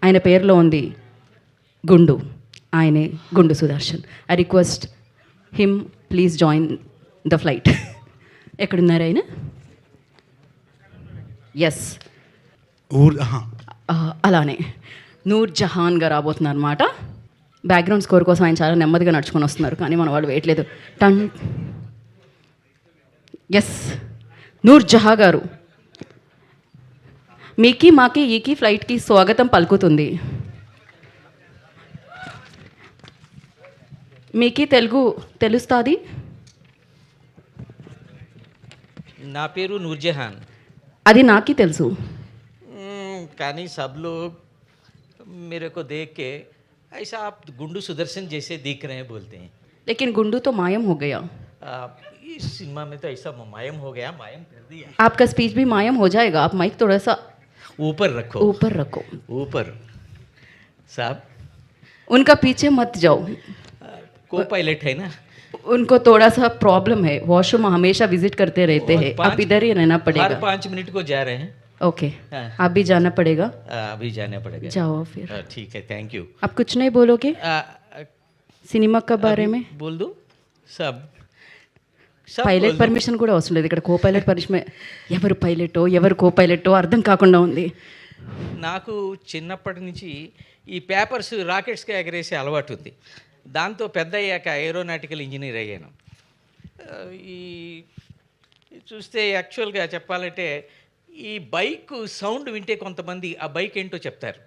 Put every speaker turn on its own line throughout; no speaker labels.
ఆయన పేరులో ఉంది గుండు, ఆయనే గుండు Sudarshan. I request him please join the flight. ఎక్కడున్నారు ఆయన? ఎస్, అలానే నూర్ జహాన్గా రాబోతున్నారు అనమాట. బ్యాక్గ్రౌండ్ స్కోర్ కోసం ఆయన చాలా నెమ్మదిగా నడుచుకొని వస్తున్నారు, కానీ మన వాళ్ళు వేయట్లేదు. టన్. ఎస్, నూర్ జహా గారు మీకి మాకి ఈకి ఫ్లైట్కి స్వాగతం పలుకుతుంది. మీకి తెలుగు తెలుస్తుంది?
నా పేరు నూర్జహాన్.
అది నాకి తెలుసు.
కానీ सब लोग मेरे को देख के ऐसा आप गुंडू सुदर्शन जैसे दिख रहे हैं बोलते हैं.
लेकिन गुंडू तो मायम हो गया.
इस सिनेमा में तो ऐसा मायम हो गया, मायम कर दिया.
आपका स्पीच भी मायम हो जाएगा. आप माइक थोड़ा सा
ऊपर रखो,
ऊपर रखो.
ऊपर. साहब
उनका पीछे मत जाओ.
को पायलट है ना,
उनको थोड़ा सा प्रॉब्लम है, वॉशरूम हमेशा विजिट करते रहते हैं. आप इधर ही रहना
हर
पड़ेगा.
5 मिनट को जा रहे हैं.
ओके,
हाँ.
आप भी जाना पड़ेगा.
अभी जाना पड़ेगा.
जाओ फिर.
ठीक है, थैंक यू.
आप कुछ नहीं बोलोगे సినిమా కా బారే మే?
बोल दो सब.
పైలట్ పర్మిషన్ కూడా అవసరం లేదు ఇక్కడ. కో పైలట్ పర్మిషన్, ఎవరు పైలటో ఎవరు కో పైలటో అర్థం కాకుండా ఉంది.
నాకు చిన్నప్పటి నుంచి ఈ పేపర్స్ రాకెట్స్కి ఎగరేసే అలవాటు ఉంది. దాంతో పెద్ద అయ్యాక ఏరోనాటికల్ ఇంజనీర్ అయ్యాను. ఈ చూస్తే యాక్చువల్గా చెప్పాలంటే ఈ బైక్ సౌండ్ వింటే కొంతమంది ఆ బైక్ ఏంటో చెప్తారు.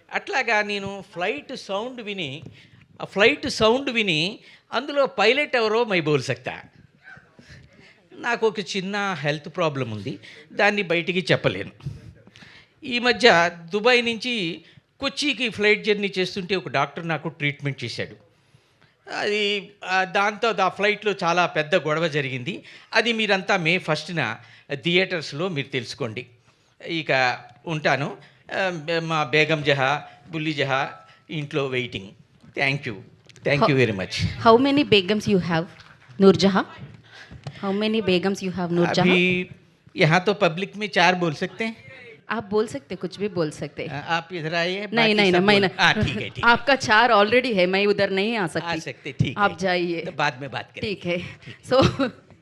అట్లాగా నేను ఫ్లైట్ సౌండ్ విని అందులో పైలట్ ఎవరో మై బోల్ సక్తా. నాకు ఒక చిన్న హెల్త్ ప్రాబ్లం ఉంది, దాన్ని బయటికి చెప్పలేను. ఈ మధ్య దుబాయ్ నుంచి కొచ్చికి ఫ్లైట్ జర్నీ చేస్తుంటే ఒక డాక్టర్ నాకు ట్రీట్మెంట్ చేశాడు. అది దాంతో ఆ ఫ్లైట్లో చాలా పెద్ద గొడవ జరిగింది. అది మీరంతా మే 1న థియేటర్స్లో మీరు తెలుసుకోండి. ఇక ఉంటాను. మా బేగం జహా, బుల్లి జహా ఇంట్లో waiting. Thank you very much.
How many begums you have Noorjahan? How many begums you have Noorjahan?
अभी यहाँ तो पब्लिक में 4 बोल सकते हैं.
आप बोल सकते, कुछ भी बोल सकते.
आप इधर आइए.
नहीं, मैं
ठीक है.
आपका 4 ऑलरेडी है, मैं उधर नहीं आ सकती.
ठीक
आप जाइए,
तो बाद में बात करें.
ठीक है. सो